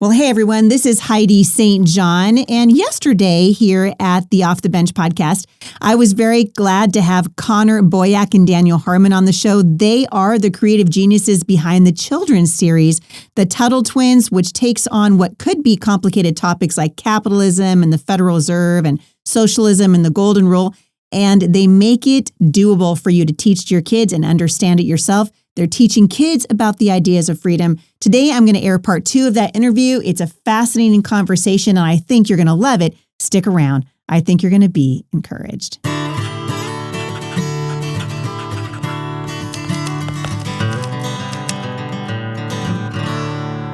Well, hey, everyone, this is Heidi St. John. And yesterday here at the Off the Bench podcast, I was very glad to have Connor Boyack and Daniel Harmon on the show. They are the creative geniuses behind the children's series, The Tuttle Twins, which takes on what could be complicated topics like capitalism and the Federal Reserve and socialism and the Golden Rule. And they make it doable for you to teach to your kids and understand it yourself. They're teaching kids about the ideas of freedom. Today, I'm going to air part 2 of that interview. It's a fascinating conversation, and I think you're going to love it. Stick around. I think you're going to be encouraged.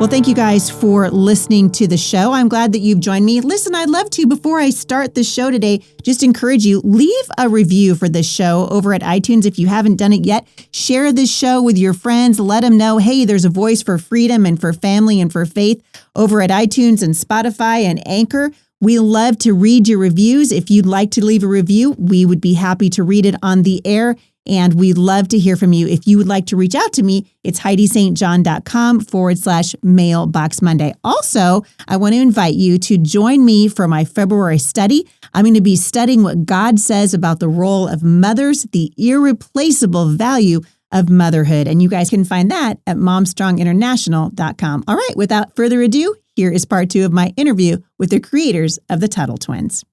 Well, thank you guys for listening to the show. I'm glad that you've joined me. Listen, I'd love to, before I start the show today, just encourage you, leave a review for this show over at iTunes if you haven't done it yet. Share this show with your friends. Let them know, hey, there's a voice for freedom and for family and for faith over at iTunes and Spotify and Anchor. We love to read your reviews. If you'd like to leave a review, we would be happy to read it on the air. And we'd love to hear from you. If you would like to reach out to me, it's HeidiSt.John.com/Mailbox Monday. Also, I want to invite you to join me for my February study. I'm going to be studying what God says about the role of mothers, the irreplaceable value of motherhood. And you guys can find that at momstronginternational.com. All right, without further ado, here is part 2 of my interview with the creators of the Tuttle Twins.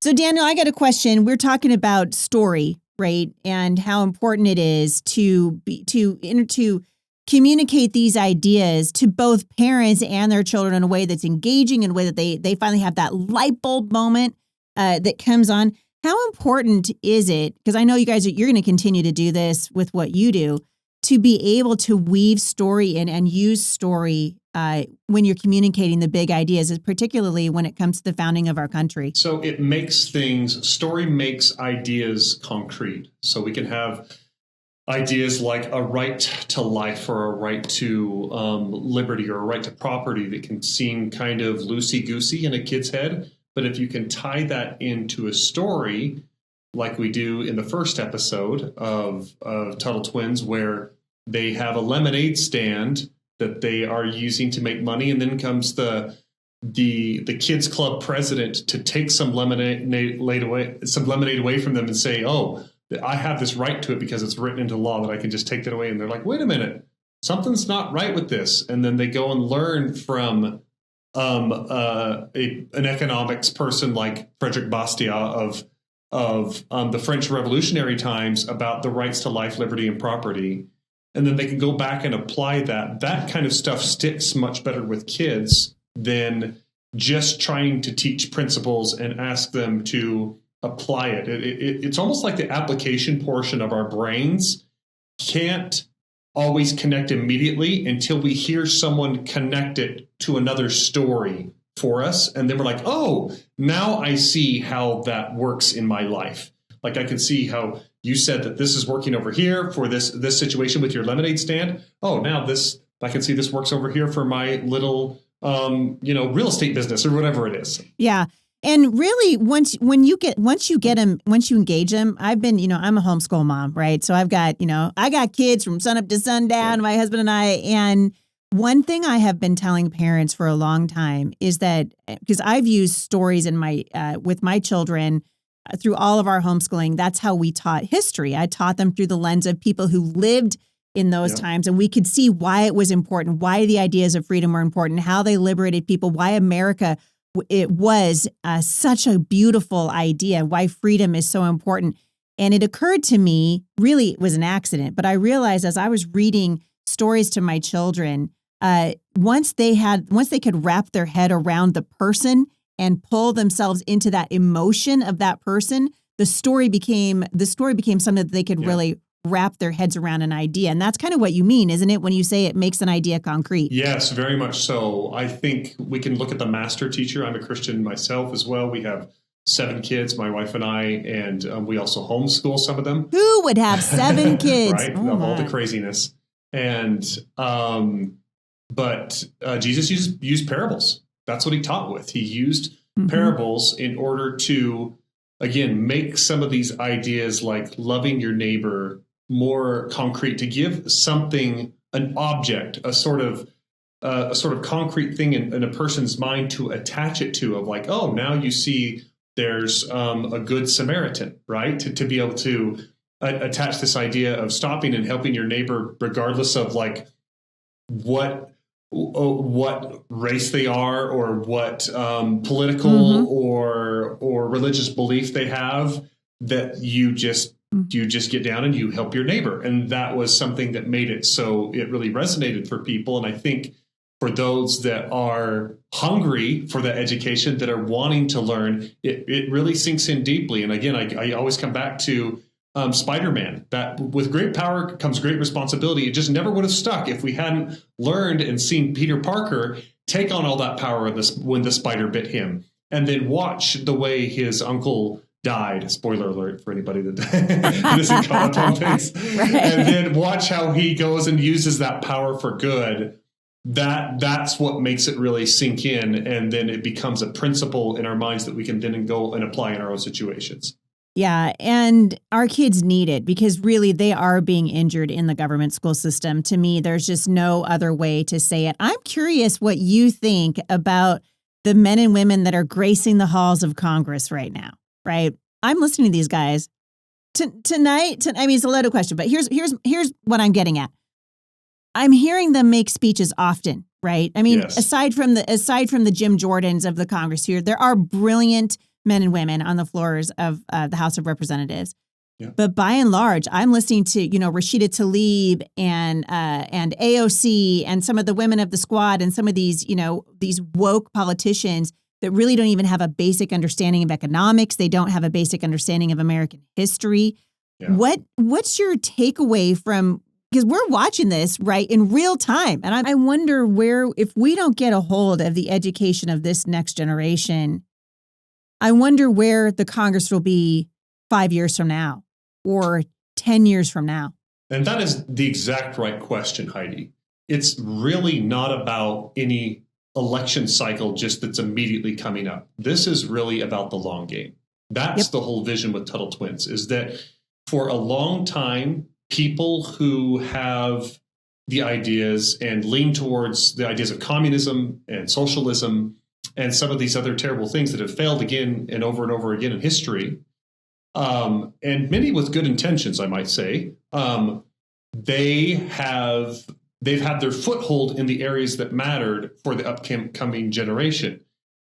So, Daniel, I got a question. We're talking about story, right? And how important it is to communicate these ideas to both parents and their children in a way that's engaging, in a way that they finally have that light bulb moment that comes on. How important is it? Because I know you guys, you're going to continue to do this with what you do, to be able to weave story in and use story when you're communicating the big ideas, particularly when it comes to the founding of our country. So story makes ideas concrete. So we can have ideas like a right to life or a right to liberty or a right to property that can seem kind of loosey-goosey in a kid's head. But if you can tie that into a story, like we do in the first episode of Tuttle Twins, where they have a lemonade stand that they are using to make money, and then comes the kids club president to take some lemonade away from them and say, "Oh, I have this right to it because it's written into law that I can just take that away." And they're like, "Wait a minute, something's not right with this." And then they go and learn from an economics person like Frederick Bastiat of the French Revolutionary times about the rights to life, liberty, and property. And then they can go back and apply that. That kind of stuff sticks much better with kids than just trying to teach principles and ask them to apply it. It's almost like the application portion of our brains can't always connect immediately until we hear someone connect it to another story for us. And then we're like, oh, now I see how that works in my life. Like I can see how you said that this is working over here for this situation with your lemonade stand. Oh, now I can see this works over here for my little, real estate business or whatever it is. Yeah. And really, once you engage them, I'm a homeschool mom, right? So I got kids from sunup to sundown, my husband and I. And one thing I have been telling parents for a long time is that, because I've used stories with my children through all of our homeschooling, that's how we taught history. I taught them through the lens of people who lived in those times, and we could see why it was important, why the ideas of freedom were important, how they liberated people, why America, it was such a beautiful idea, why freedom is so important. And it occurred to me, really it was an accident, but I realized as I was reading stories to my children, once they could wrap their head around the person and pull themselves into that emotion of that person, the story became something that they could really wrap their heads around an idea. And that's kind of what you mean, isn't it, when you say it makes an idea concrete? Yes, very much so. I think we can look at the master teacher. I'm a Christian myself as well. We have 7 kids, my wife and I, and we also homeschool some of them. Who would have 7 kids? Right, of all the craziness. And but Jesus used parables. That's what he taught with. He used parables in order to, again, make some of these ideas like loving your neighbor more concrete, to give something, an object, a sort of a sort of concrete thing in a person's mind to attach it to, of like, oh, now you see there's a good Samaritan, right? To be able to attach this idea of stopping and helping your neighbor, regardless of like what race they are, or what political or religious belief they have, that you just get down and you help your neighbor. And that was something that made it so it really resonated for people. And I think for those that are hungry for that education, that are wanting to learn, it really sinks in deeply. And again, I always come back to Spider-Man, that with great power comes great responsibility. It just never would have stuck if we hadn't learned and seen Peter Parker take on all that power when the spider bit him, and then watch the way his uncle died. Spoiler alert for anybody that isn't caught up on things. Right. And then watch how he goes and uses that power for good. That's what makes it really sink in, and then it becomes a principle in our minds that we can then go and apply in our own situations. Yeah, and our kids need it, because really they are being injured in the government school system. To me, there's just no other way to say it. I'm curious what you think about the men and women that are gracing the halls of Congress right now, right? I'm listening to these guys tonight. I mean, it's a loaded question, but here's what I'm getting at. I'm hearing them make speeches often, right? I mean, yes. aside from the Jim Jordans of the Congress here, there are brilliant men and women on the floors of the House of Representatives. Yeah. But by and large, I'm listening to, Rashida Tlaib and AOC and some of the women of the squad and some of these, these woke politicians that really don't even have a basic understanding of economics. They don't have a basic understanding of American history. Yeah. What's your takeaway from, because we're watching this right in real time. And I wonder if we don't get a hold of the education of this next generation, I wonder where the Congress will be 5 years from now or 10 years from now. And that is the exact right question, Heidi. It's really not about any election cycle just that's immediately coming up. This is really about the long game. That's the whole vision with Tuttle Twins, is that for a long time, people who have the ideas and lean towards the ideas of communism and socialism and some of these other terrible things that have failed again and over again in history, and many with good intentions, I might say, they've had their foothold in the areas that mattered for the upcoming generation.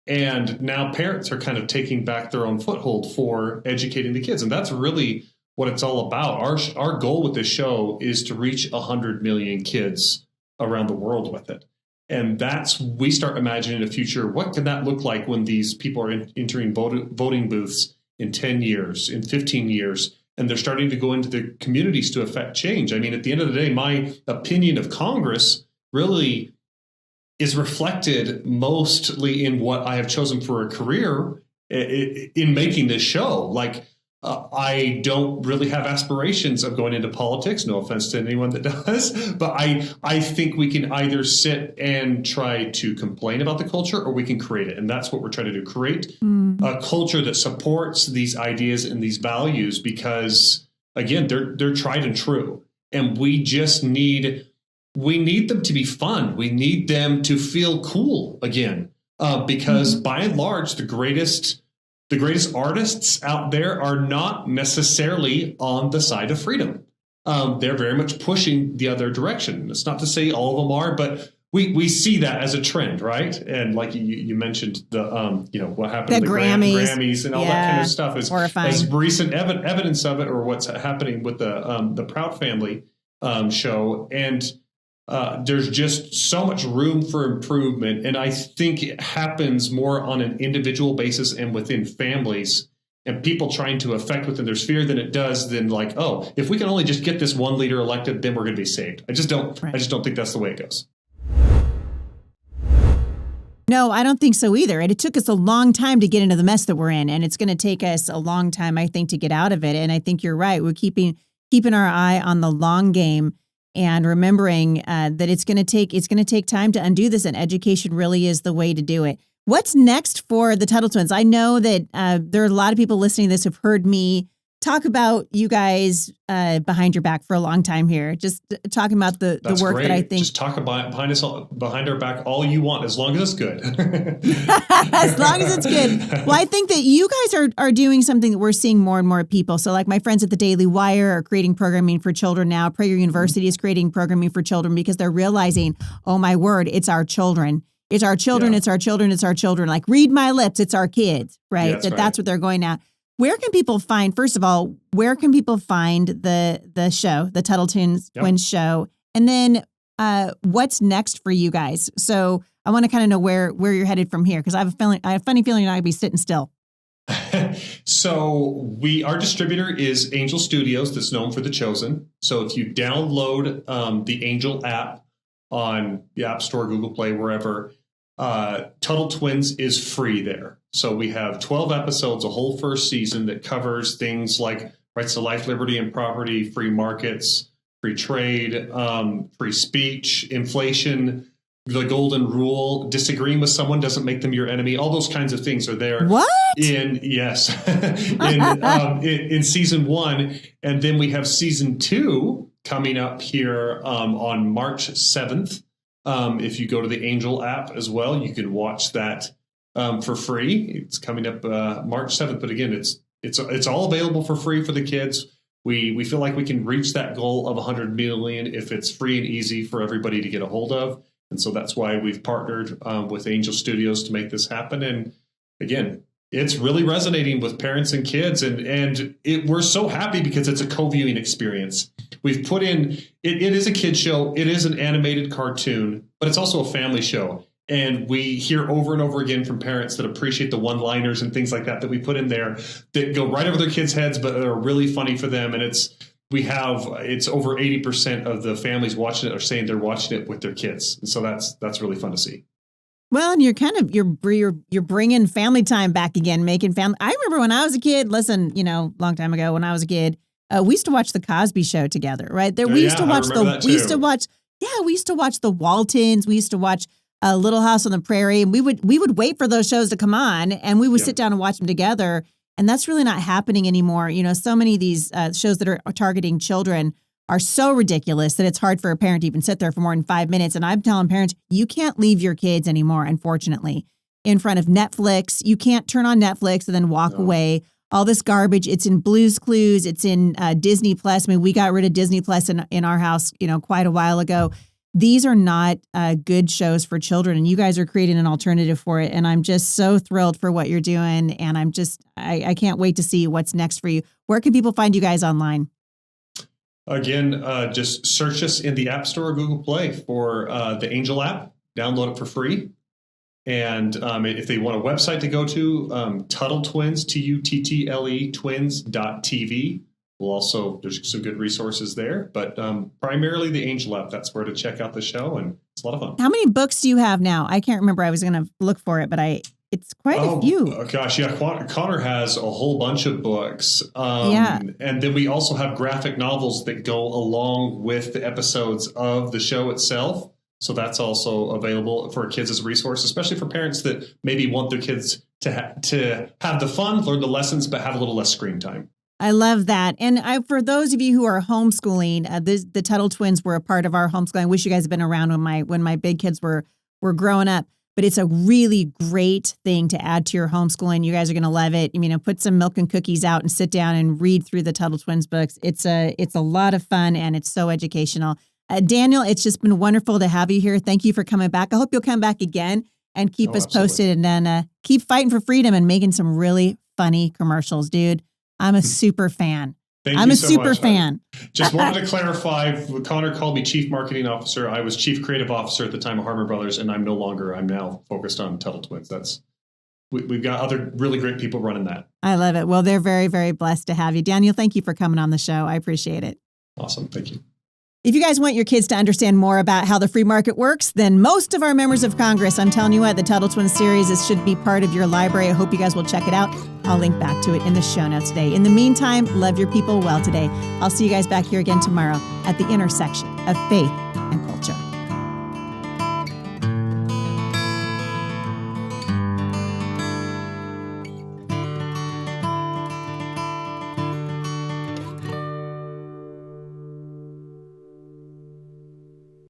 And now parents are kind of taking back their own foothold for educating the kids. And that's really what it's all about. Our goal with this show is to reach 100 million kids around the world with it. And we start imagining a future. What can that look like when these people are entering voting booths in 10 years, in 15 years, and they're starting to go into their communities to affect change? I mean, at the end of the day, my opinion of Congress really is reflected mostly in what I have chosen for a career in making this show. Like, I don't really have aspirations of going into politics. No offense to anyone that does. But I think we can either sit and try to complain about the culture, or we can create it. And that's what we're trying to do, create a culture that supports these ideas and these values, because, again, they're tried and true. And we just need them to be fun. We need them to feel cool again, because by and large, the greatest artists out there are not necessarily on the side of freedom. They're very much pushing the other direction. It's not to say all of them are, but we see that as a trend, right? And like you mentioned, the what happened to the Grammys and all that kind of stuff as recent evidence of it, or what's happening with the Proud Family show. And there's just so much room for improvement. And I think it happens more on an individual basis and within families and people trying to affect within their sphere than it does than like, oh, if we can only just get this one leader elected, then we're going to be saved. I just don't think that's the way it goes. No, I don't think so either. And it took us a long time to get into the mess that we're in. And it's going to take us a long time, I think, to get out of it. And I think you're right. We're keeping our eye on the long game. And remembering that it's going to take time to undo this, and education really is the way to do it. What's next for the Tuttle Twins? I know that there are a lot of people listening to this who've heard me talk about you guys behind your back for a long time here. Just talking about the work great. that I think. Just talk about behind our back all you want, as long as it's good. As long as it's good. Well, I think that you guys are doing something that we're seeing more and more people. So like my friends at the Daily Wire are creating programming for children now. Prager University is creating programming for children because they're realizing, oh my word, it's our children. It's our children. Yeah. It's our children. It's our children. Like read my lips. It's our kids, right? Yeah, that's what they're going at. Where can people find, first of all, where can people find the show, the Tuttle Twins show? And then what's next for you guys? So I want to kind of know where you're headed from here, because I have a funny feeling you're not going to be sitting still. So our distributor is Angel Studios, that's known for The Chosen. So if you download the Angel app on the App Store, Google Play, wherever, Tuttle Twins is free there. So we have 12 episodes, a whole first season that covers things like rights to life, liberty, and property, free markets, free trade, free speech, inflation, the golden rule, disagreeing with someone doesn't make them your enemy. All those kinds of things are there. What? In season 1. And then we have season 2 coming up here on March 7th. If you go to the Angel app as well, you can watch that for free. It's coming up March 7th. But again, it's all available for free for the kids. We feel like we can reach that goal of 100 million if it's free and easy for everybody to get a hold of. And so that's why we've partnered with Angel Studios to make this happen. And again, it's really resonating with parents and kids. And we're so happy because it's a co-viewing experience. We've put in, it is a kid show. It is an animated cartoon, but it's also a family show. And we hear over and over again from parents that appreciate the one-liners and things like that we put in there that go right over their kids' heads, but are really funny for them. And it's over 80% of the families watching it are saying they're watching it with their kids. And so that's really fun to see. Well, and you're bringing family time back again, making family. I remember when I was a kid, long time ago when I was a kid, we used to watch the Cosby Show together, right? We used to watch the Waltons. We used to watch Little House on the Prairie, and we would wait for those shows to come on, and we would sit down and watch them together. And that's really not happening anymore. You know, so many of these shows that are targeting children are so ridiculous that it's hard for a parent to even sit there for more than 5 minutes. And I'm telling parents, you can't leave your kids anymore, unfortunately, in front of Netflix. You can't turn on Netflix and then walk away. All this garbage. It's in Blue's Clues. It's in Disney Plus. I mean, we got rid of Disney Plus in our house, quite a while ago. These are not good shows for children, and you guys are creating an alternative for it. And I'm just so thrilled for what you're doing. And I can't wait to see what's next for you. Where can people find you guys online? Again, just search us in the App Store or Google Play for the Angel app. Download it for free. And if they want a website to go to, Tuttle Twins, Tuttle twins.tv. There's some good resources there, but primarily the Angel app. That's where to check out the show, and it's a lot of fun. How many books do you have now? I can't remember. I was going to look for it, but it's quite a few. Oh gosh, yeah. Connor has a whole bunch of books. And then we also have graphic novels that go along with the episodes of the show itself. So that's also available for kids as a resource, especially for parents that maybe want their kids to have the fun, learn the lessons, but have a little less screen time. I love that. And for those of you who are homeschooling, the Tuttle Twins were a part of our homeschooling. I wish you guys had been around when my big kids were growing up. But it's a really great thing to add to your homeschooling. You guys are going to love it. Put some milk and cookies out and sit down and read through the Tuttle Twins books. It's a lot of fun, and it's so educational. Daniel, it's just been wonderful to have you here. Thank you for coming back. I hope you'll come back again and keep us posted, and then keep fighting for freedom and making some really funny commercials, dude. I'm a super fan. I'm a super fan. Just wanted to clarify, Connor called me Chief Marketing Officer. I was Chief Creative Officer at the time of Harmon Brothers, and I'm now focused on Tuttle Twins. We've got other really great people running that. I love it. Well, they're very, very blessed to have you. Daniel, thank you for coming on the show. I appreciate it. Awesome. Thank you. If you guys want your kids to understand more about how the free market works, then most of our members of Congress, I'm telling you what, the Tuttle Twins series should be part of your library. I hope you guys will check it out. I'll link back to it in the show notes today. In the meantime, love your people well today. I'll see you guys back here again tomorrow at the intersection of faith and culture.